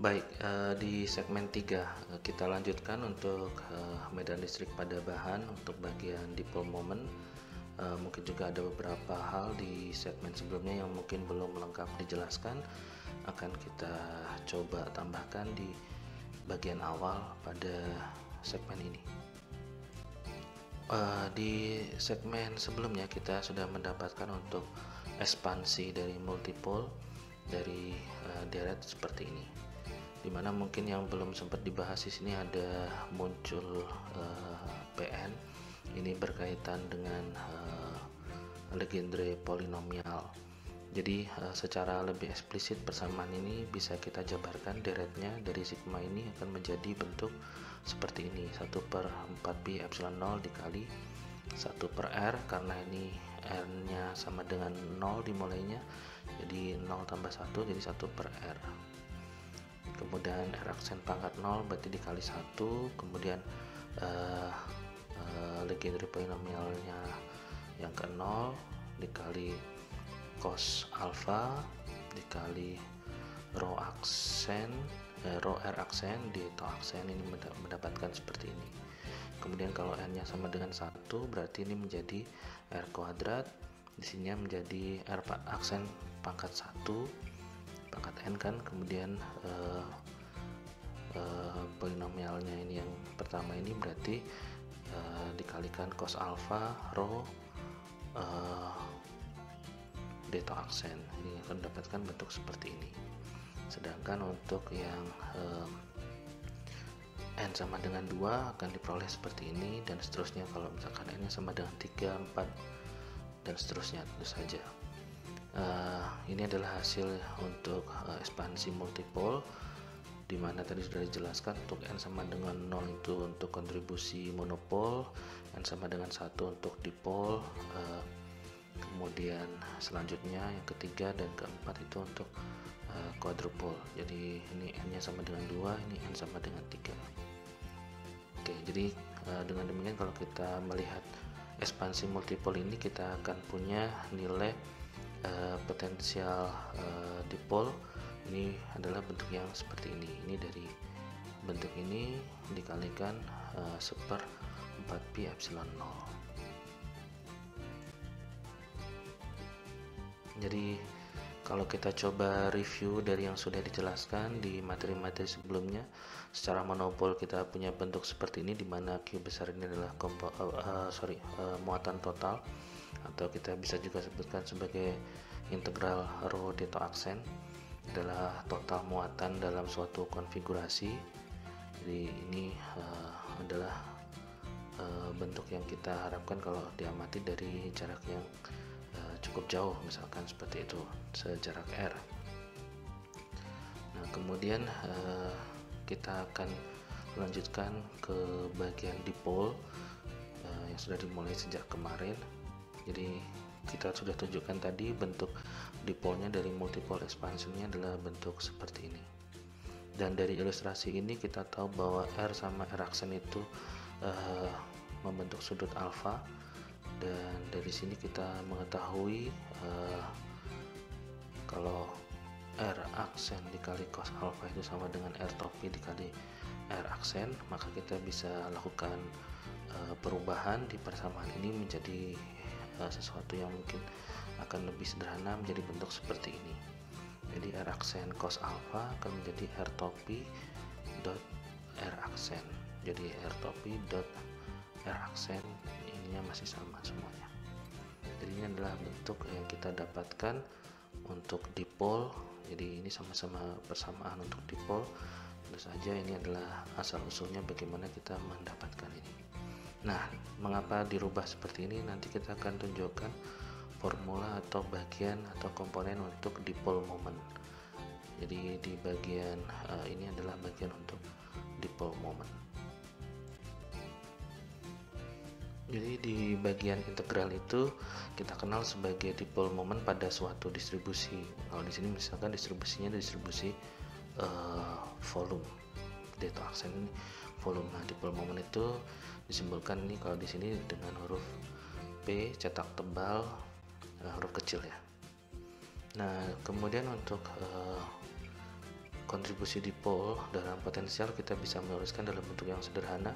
Baik, di segmen 3 kita lanjutkan untuk medan listrik pada bahan untuk bagian dipole moment. Mungkin juga ada beberapa hal di segmen sebelumnya yang mungkin belum lengkap dijelaskan, akan kita coba tambahkan di bagian awal pada segmen ini. Di segmen sebelumnya kita sudah mendapatkan untuk ekspansi dari multipole dari deret seperti ini, dimana mungkin yang belum sempat dibahas di sini ada muncul PN ini berkaitan dengan Legendre polinomial. Jadi secara lebih eksplisit persamaan ini bisa kita jabarkan, deretnya dari sigma ini akan menjadi bentuk seperti ini, 1/4pi epsilon 0 dikali 1/r, karena ini r nya sama dengan 0 dimulainya, jadi 0 tambah 1 jadi 1/r. Kemudian r aksen pangkat 0 berarti dikali 1, kemudian Legendre polinomialnya yang ke 0 dikali cos alpha dikali rho r aksen di tau aksen, ini mendapatkan seperti ini. Kemudian kalau n nya sama dengan 1 berarti ini menjadi r kuadrat, di sini menjadi r aksen pangkat 1 pangkat n kan, kemudian polinomialnya ini yang pertama ini berarti dikalikan cos alpha rho d tau aksen, ini akan mendapatkan bentuk seperti ini. Sedangkan untuk yang n sama dengan 2 akan diperoleh seperti ini, dan seterusnya kalau misalkan n nya sama dengan 3, 4 dan seterusnya tentu saja. Ini adalah hasil untuk ekspansi multipole, dimana tadi sudah dijelaskan untuk n sama dengan 0 itu untuk kontribusi monopole, n sama dengan 1 untuk dipole, kemudian selanjutnya yang ketiga dan keempat itu untuk quadrupole. Jadi ini n nya sama dengan 2, ini n sama dengan 3. Oke, jadi dengan demikian kalau kita melihat ekspansi multipole ini, kita akan punya nilai potensial dipole ini adalah bentuk yang seperti ini. Ini dari bentuk ini dikalikan 1/4pi epsilon 0. Jadi kalau kita coba review dari yang sudah dijelaskan di materi-materi sebelumnya, secara monopol kita punya bentuk seperti ini, di mana Q besar ini adalah muatan total, atau kita bisa juga sebutkan sebagai integral rho d tau aksen, adalah total muatan dalam suatu konfigurasi. Jadi ini adalah bentuk yang kita harapkan kalau diamati dari jarak yang cukup jauh, misalkan seperti itu, sejarak r. Nah, kemudian kita akan melanjutkan ke bagian dipole yang sudah dimulai sejak kemarin. Jadi kita sudah tunjukkan tadi bentuk dipolenya dari multipole expansionnya adalah bentuk seperti ini. Dan dari ilustrasi ini kita tahu bahwa r sama r aksen itu membentuk sudut alfa, dan dari sini kita mengetahui kalau r aksen dikali cos alpha itu sama dengan r topi dikali r aksen, maka kita bisa lakukan perubahan di persamaan ini menjadi sesuatu yang mungkin akan lebih sederhana, menjadi bentuk seperti ini. Jadi r aksen cos alpha akan menjadi r topi dot r aksen. Jadi r topi dot r aksen ininya masih sama semuanya. Jadi ini adalah bentuk yang kita dapatkan untuk dipole. Jadi ini sama-sama persamaan untuk dipole. Tentu saja ini adalah asal usulnya bagaimana kita mendapatkan ini. Nah, mengapa dirubah seperti ini? Nanti kita akan tunjukkan formula atau bagian atau komponen untuk dipole moment. Jadi di bagian ini adalah bagian untuk dipole moment. Jadi di bagian integral itu kita kenal sebagai dipole moment pada suatu distribusi. Kalau di sini misalkan distribusinya distribusi volume, d tau aksen ini volume. Nah, dipole moment itu disimbolkan ini kalau di sini dengan huruf P cetak tebal, huruf kecil ya. Nah, kemudian untuk kontribusi dipol dalam potensial kita bisa menuliskan dalam bentuk yang sederhana.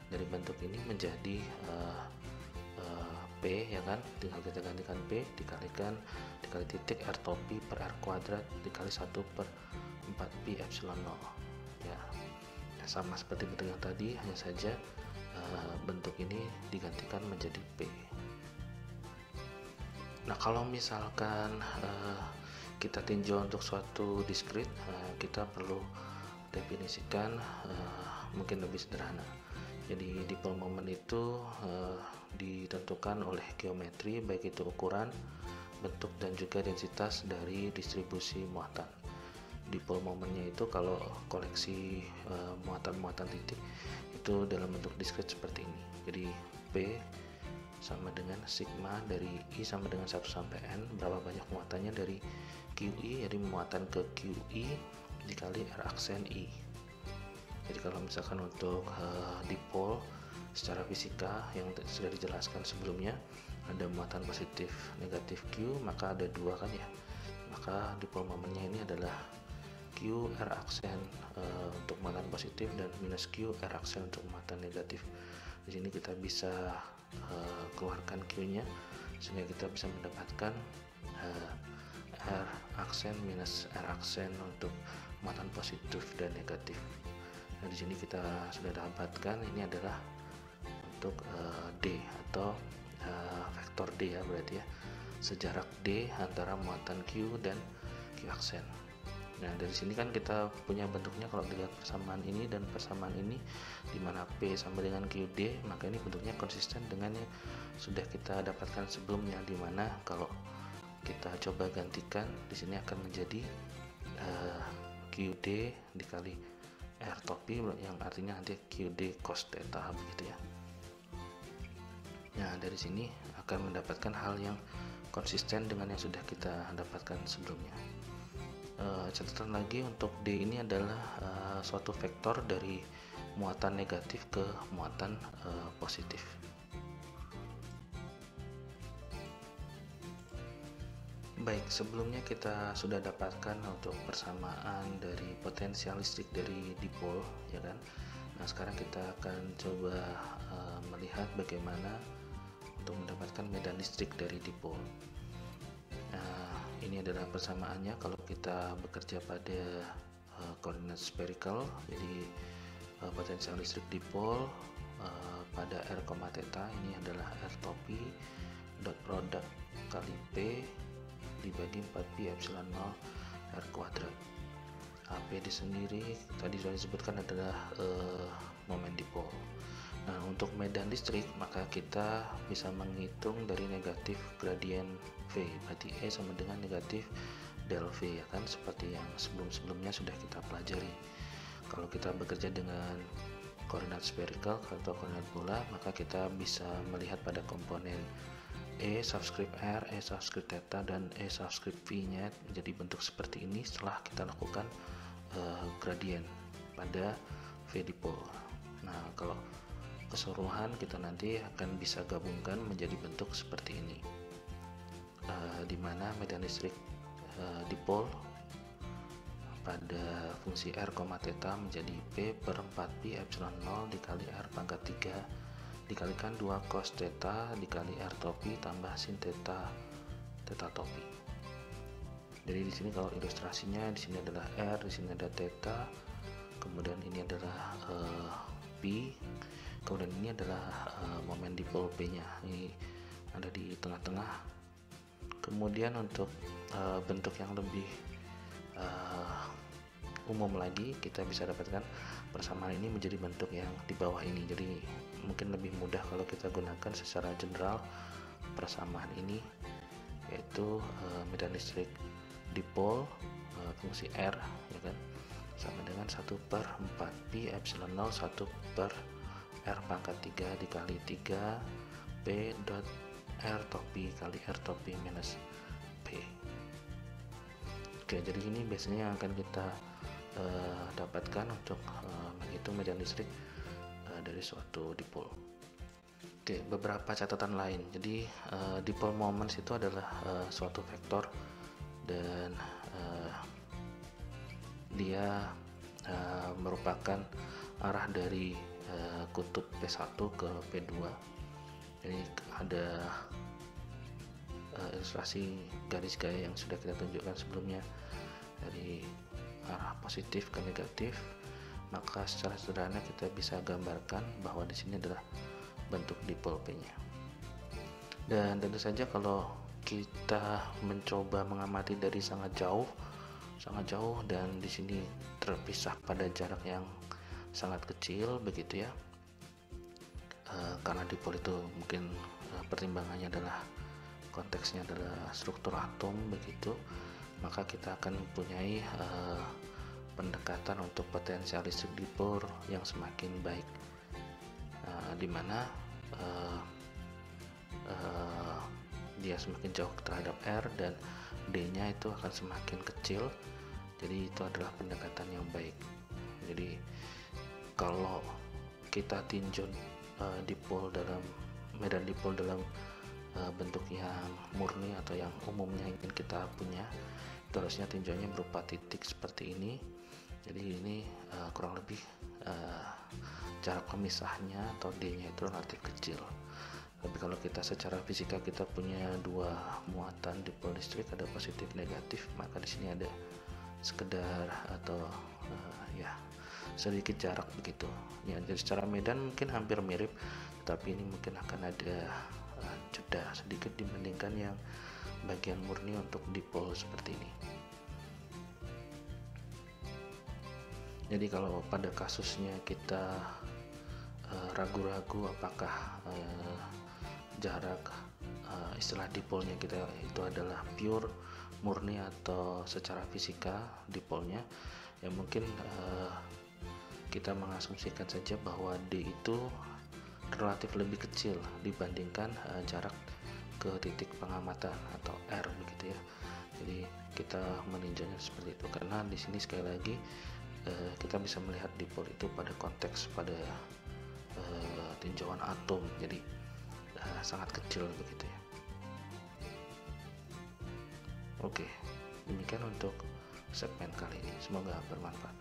Dari bentuk ini menjadi P, ya kan, tinggal kita gantikan P dikali titik R topi per R kuadrat dikali 1 per 4pi epsilon 0, ya. Nah, sama seperti bentuk yang tadi, hanya saja bentuk ini digantikan menjadi P. Nah, kalau misalkan kita tinjau untuk suatu diskrit, kita perlu definisikan mungkin lebih sederhana. Jadi dipol momen itu ditentukan oleh geometri, baik itu ukuran, bentuk, dan juga densitas dari distribusi muatan. Dipol momennya itu kalau koleksi muatan-muatan titik itu dalam bentuk diskrit seperti ini. Jadi P sama dengan sigma dari I sama dengan 1 sampai N, berapa banyak muatannya dari QI, jadi muatan ke QI dikali R aksen I. Jadi kalau misalkan untuk dipol secara fisika yang sudah dijelaskan sebelumnya, ada muatan positif negatif Q, maka ada dua kan ya, maka dipol momennya ini adalah Q R aksen untuk muatan positif dan minus Q R aksen untuk muatan negatif. Di sini kita bisa keluarkan Q-nya sehingga kita bisa mendapatkan R aksen minus R aksen untuk muatan positif dan negatif. Nah, di sini kita sudah dapatkan ini adalah untuk D atau vektor D, ya, berarti ya sejarak D antara muatan Q dan Q aksen. Nah, dari sini kan kita punya bentuknya, kalau dilihat persamaan ini dan persamaan ini, di mana P sama dengan QD, maka ini bentuknya konsisten dengan yang sudah kita dapatkan sebelumnya, di mana kalau kita coba gantikan di sini akan menjadi QD dikali R topi, yang artinya nanti QD cos theta, begitu ya. Nah, dari sini akan mendapatkan hal yang konsisten dengan yang sudah kita dapatkan sebelumnya. Catatan lagi untuk D ini adalah suatu vektor dari muatan negatif ke muatan positif. Baik, sebelumnya kita sudah dapatkan untuk persamaan dari potensial listrik dari dipol, ya kan. Nah, sekarang kita akan coba melihat bagaimana untuk mendapatkan medan listrik dari dipol. Nah, ini adalah persamaannya kalau kita bekerja pada koordinat spherical. Jadi potensial listrik dipol pada R, theta ini adalah R topi dot produk kali P dibagi 4pi epsilon 0 R kuadrat. AP di sendiri tadi sudah disebutkan adalah momen dipol. Nah, untuk medan listrik maka kita bisa menghitung dari negatif gradien V, berarti E sama dengan negatif del V, ya kan, seperti yang sebelum-sebelumnya sudah kita pelajari. Kalau kita bekerja dengan koordinat spherical atau koordinat bola, maka kita bisa melihat pada komponen E subscript R, E subscript theta, dan E subscript V nya menjadi bentuk seperti ini setelah kita lakukan gradien pada V dipol. Nah, kalau keseluruhan kita nanti akan bisa gabungkan menjadi bentuk seperti ini, di mana medan listrik dipol pada fungsi R, theta menjadi P per 4pi epsilon 0 dikali R pangkat 3 dikalikan 2 cos theta dikali R topi tambah sin theta topi. Jadi di sini kalau ilustrasinya, di sini adalah R, di sini ada theta, kemudian ini adalah pi, kemudian ini adalah momen dipol P-nya. Ini ada di tengah-tengah. Kemudian untuk bentuk yang lebih umum lagi, kita bisa dapatkan persamaan ini menjadi bentuk yang di bawah ini. Jadi mungkin lebih mudah kalau kita gunakan secara general persamaan ini, yaitu medan listrik dipol fungsi R, ya kan, sama dengan 1 per 4pi epsilon 0 1 per R pangkat 3 dikali 3 P dot R topi kali R topi minus P. Oke, jadi ini biasanya yang akan kita dapatkan untuk menghitung medan listrik dari suatu dipol. Oke, beberapa catatan lain. Jadi dipol moments itu adalah suatu vektor, dan dia merupakan arah dari kutub P1 ke P2. Jadi ada ilustrasi garis gaya yang sudah kita tunjukkan sebelumnya dari arah positif ke negatif. Maka secara sederhana kita bisa gambarkan bahwa di sini adalah bentuk dipol P-nya. Dan tentu saja kalau kita mencoba mengamati dari sangat jauh dan di sini terpisah pada jarak yang sangat kecil begitu ya, karena dipol itu mungkin pertimbangannya adalah konteksnya adalah struktur atom begitu, maka kita akan mempunyai pendekatan untuk potensial listrik dipol yang semakin baik, dimana dia semakin jauh terhadap R dan D-nya itu akan semakin kecil. Jadi itu adalah pendekatan yang baik. Jadi kalau kita tinjau dipol dalam medan dipol dalam bentuk yang murni atau yang umumnya ingin kita punya, itu harusnya tinjauannya berupa titik seperti ini. Jadi ini kurang lebih jarak pemisahnya atau D-nya itu relatif kecil. Tapi kalau kita secara fisika kita punya dua muatan dipol listrik, ada positif negatif, maka di sini ada sekedar atau ya sedikit jarak begitu. Ya, jadi secara medan mungkin hampir mirip, tetapi ini mungkin akan ada jeda sedikit dibandingkan yang bagian murni untuk dipol seperti ini. Jadi kalau pada kasusnya kita ragu-ragu apakah jarak istilah dipolnya kita itu adalah pure murni atau secara fisika dipolnya, ya mungkin kita mengasumsikan saja bahwa D itu relatif lebih kecil dibandingkan jarak ke titik pengamatan atau R begitu ya. Jadi kita meninjaunya seperti itu, karena di sini sekali lagi kita bisa melihat dipol itu pada konteks pada tinjauan atom, jadi sangat kecil begitu ya. Oke, demikian untuk segmen kali ini, semoga bermanfaat.